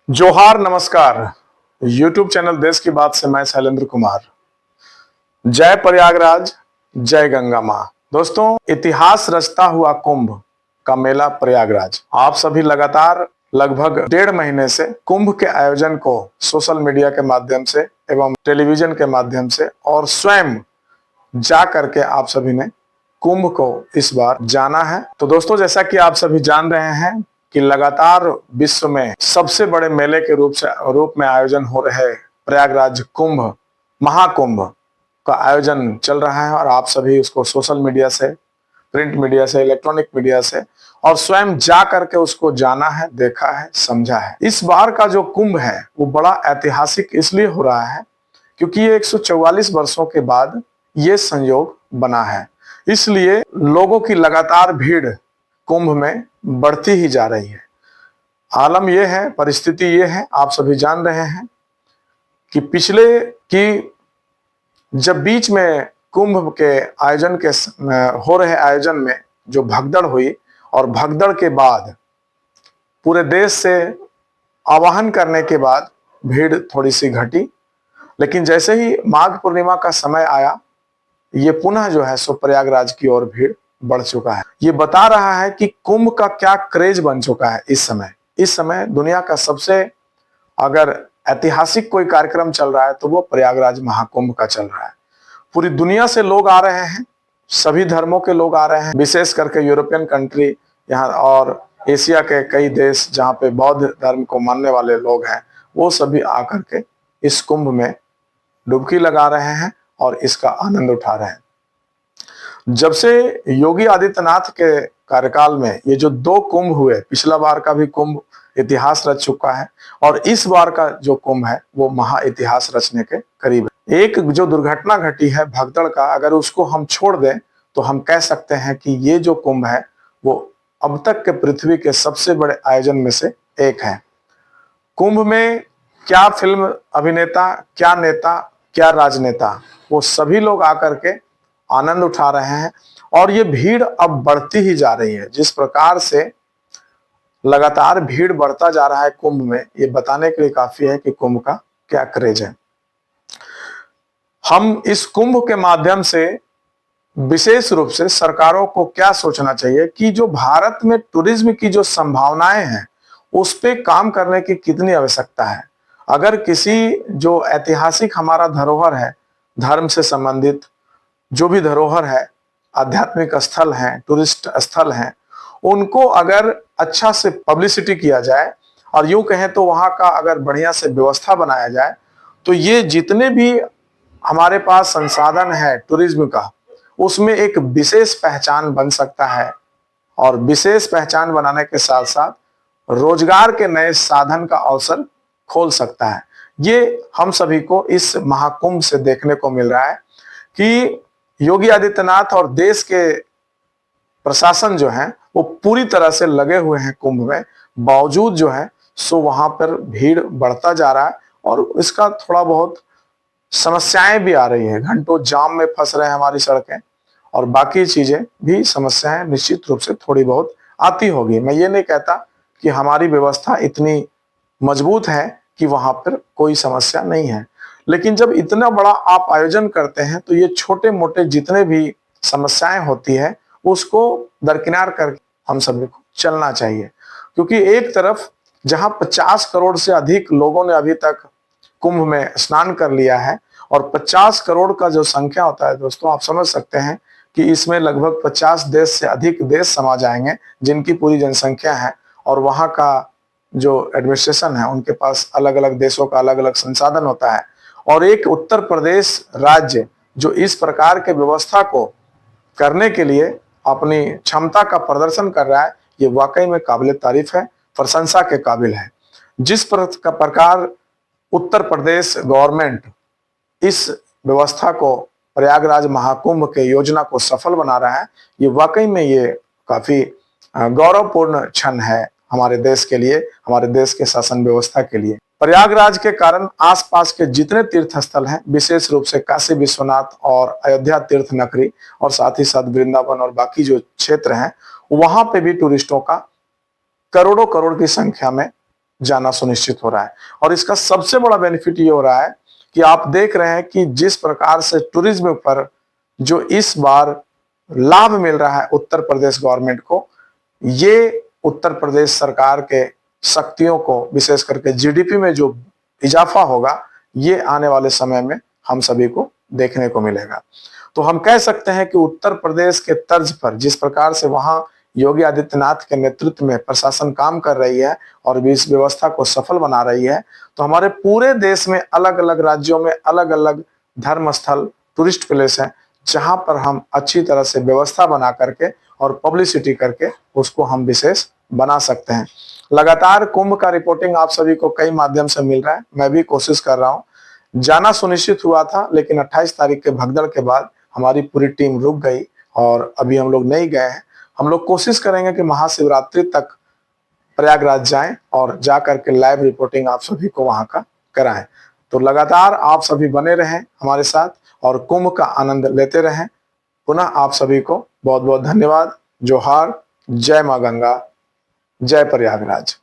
जोहार नमस्कार। YouTube channel देश की बात से मैं शैलेंद्र कुमार। जय प्रयागराज, जय गंगा माँ। दोस्तों, इतिहास रचता हुआ कुंभ का मेला प्रयागराज। आप सभी लगातार लगभग 1.5 महीने से कुंभ के आयोजन को सोशल मीडिया के माध्यम से एवं टेलीविजन के माध्यम से और स्वयं जा करके आप सभी ने कुंभ को इस बार जाना है। तो दोस्तों, जैसा कि आप सभी जान रहे हैं कि लगातार विश्व में सबसे बड़े मेले के रूप में आयोजन हो रहे प्रयागराज कुंभ महाकुंभ का आयोजन चल रहा है और आप सभी उसको सोशल मीडिया से, प्रिंट मीडिया से, इलेक्ट्रॉनिक मीडिया से और स्वयं जा करके उसको जाना है, देखा है, समझा है। इस बार का जो कुंभ है वो बड़ा ऐतिहासिक इसलिए हो रहा है क्योंकि ये 144 वर्षों के बाद ये संयोग बना है। इसलिए लोगों की लगातार भीड़ कुंभ में बढ़ती ही जा रही है। आलम यह है, परिस्थिति ये है, आप सभी जान रहे हैं कि जब बीच में कुंभ के आयोजन के हो रहे आयोजन में जो भगदड़ हुई और भगदड़ के बाद पूरे देश से आवाहन करने के बाद भीड़ थोड़ी सी घटी, लेकिन जैसे ही माघ पूर्णिमा का समय आया ये पुनः जो है सो प्रयागराज की ओर भीड़ बढ़ चुका है। ये बता रहा है कि कुंभ का क्या क्रेज बन चुका है इस समय दुनिया का सबसे अगर ऐतिहासिक कोई कार्यक्रम चल रहा है तो वो प्रयागराज महाकुंभ का चल रहा है। पूरी दुनिया से लोग आ रहे हैं, सभी धर्मों के लोग आ रहे हैं, विशेष करके यूरोपियन कंट्री यहाँ और एशिया के कई देश जहाँ पे बौद्ध धर्म को मानने वाले लोग हैं वो सभी आकर के इस कुंभ में डुबकी लगा रहे हैं और इसका आनंद उठा रहे हैं। जब से योगी आदित्यनाथ के कार्यकाल में ये जो 2 कुंभ हुए, पिछला बार का भी कुंभ इतिहास रच चुका है और इस बार का जो कुंभ है वो महा इतिहास रचने के करीब है। एक जो दुर्घटना घटी है भगदड़ का, अगर उसको हम छोड़ दें तो हम कह सकते हैं कि ये जो कुंभ है वो अब तक के पृथ्वी के सबसे बड़े आयोजन में से एक है। कुंभ में क्या फिल्म अभिनेता, क्या नेता, क्या राजनेता, वो सभी लोग आकर के आनंद उठा रहे हैं और ये भीड़ अब बढ़ती ही जा रही है। जिस प्रकार से लगातार भीड़ बढ़ता जा रहा है कुंभ में, ये बताने के लिए काफी है कि कुंभ का क्या क्रेज है। हम इस कुंभ के माध्यम से विशेष रूप से सरकारों को क्या सोचना चाहिए कि जो भारत में टूरिज्म की जो संभावनाएं हैं उस पे काम करने की कितनी आवश्यकता है। अगर किसी जो ऐतिहासिक हमारा धरोहर है, धर्म से संबंधित जो भी धरोहर है, आध्यात्मिक स्थल हैं, टूरिस्ट स्थल हैं, उनको अगर अच्छा से पब्लिसिटी किया जाए और यूं कहें तो वहां का अगर बढ़िया से व्यवस्था बनाया जाए तो ये जितने भी हमारे पास संसाधन है टूरिज्म का उसमें एक विशेष पहचान बन सकता है और विशेष पहचान बनाने के साथ साथ रोजगार के नए साधन का अवसर खोल सकता है। ये हम सभी को इस महाकुंभ से देखने को मिल रहा है कि योगी आदित्यनाथ और देश के प्रशासन जो है वो पूरी तरह से लगे हुए हैं कुंभ में, बावजूद जो है सो वहां पर भीड़ बढ़ता जा रहा है और इसका थोड़ा बहुत समस्याएं भी आ रही है। घंटों जाम में फंस रहे हैं हमारी सड़कें और बाकी चीजें भी समस्याएं निश्चित रूप से थोड़ी बहुत आती होगी। मैं ये नहीं कहता कि हमारी व्यवस्था इतनी मजबूत है कि वहां पर कोई समस्या नहीं है, लेकिन जब इतना बड़ा आप आयोजन करते हैं तो ये छोटे मोटे जितने भी समस्याएं होती है उसको दरकिनार करके हम सभी को चलना चाहिए। क्योंकि एक तरफ जहां 50 करोड़ से अधिक लोगों ने अभी तक कुंभ में स्नान कर लिया है और 50 करोड़ का जो संख्या होता है दोस्तों, आप समझ सकते हैं कि इसमें लगभग 50 देश से अधिक देश समा जाएंगे जिनकी पूरी जनसंख्या है और वहां का जो एडमिनिस्ट्रेशन है उनके पास अलग अलग देशों का अलग अलग संसाधन होता है और एक उत्तर प्रदेश राज्य जो इस प्रकार के व्यवस्था को करने के लिए अपनी क्षमता का प्रदर्शन कर रहा है, ये वाकई में काबिल तारीफ है, प्रशंसा के काबिल है। जिस प्रकार उत्तर प्रदेश गवर्नमेंट इस व्यवस्था को प्रयागराज महाकुंभ के योजना को सफल बना रहा है, ये वाकई में ये काफी गौरवपूर्ण क्षण है हमारे देश के लिए, हमारे देश के शासन व्यवस्था के लिए। प्रयागराज के कारण आसपास के जितने तीर्थ स्थल हैं, विशेष रूप से काशी विश्वनाथ और अयोध्या तीर्थ नगरी और साथ ही साथ वृंदावन और बाकी जो क्षेत्र हैं वहां पे भी टूरिस्टों का करोड़ों करोड़ की संख्या में जाना सुनिश्चित हो रहा है। और इसका सबसे बड़ा बेनिफिट ये हो रहा है कि आप देख रहे हैं कि जिस प्रकार से टूरिज्म पर जो इस बार लाभ मिल रहा है उत्तर प्रदेश गवर्नमेंट को, ये उत्तर प्रदेश सरकार के शक्तियों को, विशेष करके जीडीपी में जो इजाफा होगा, ये आने वाले समय में हम सभी को देखने को मिलेगा। तो हम कह सकते हैं कि उत्तर प्रदेश के तर्ज पर जिस प्रकार से वहां योगी आदित्यनाथ के नेतृत्व में प्रशासन काम कर रही है और इस व्यवस्था को सफल बना रही है, तो हमारे पूरे देश में अलग अलग राज्यों में अलग अलग धर्म स्थल, टूरिस्ट प्लेस हैं, जहां पर हम अच्छी तरह से व्यवस्था बना करके और पब्लिसिटी करके उसको हम विशेष बना सकते हैं। लगातार कुंभ का रिपोर्टिंग आप सभी को कई माध्यम से मिल रहा है, मैं भी कोशिश कर रहा हूं। जाना सुनिश्चित हुआ था, लेकिन 28 तारीख के भगदड़ के बाद हमारी पूरी टीम रुक गई और अभी हम लोग नहीं गए हैं। हम लोग कोशिश करेंगे कि महाशिवरात्रि तक प्रयागराज जाएं और जाकर के लाइव रिपोर्टिंग आप सभी को वहां का कराएं। तो लगातार आप सभी बने रहें हमारे साथ और कुंभ का आनंद लेते रहें। पुनः आप सभी को बहुत बहुत धन्यवाद। जोहार, जय मां गंगा, जय प्रयागराज।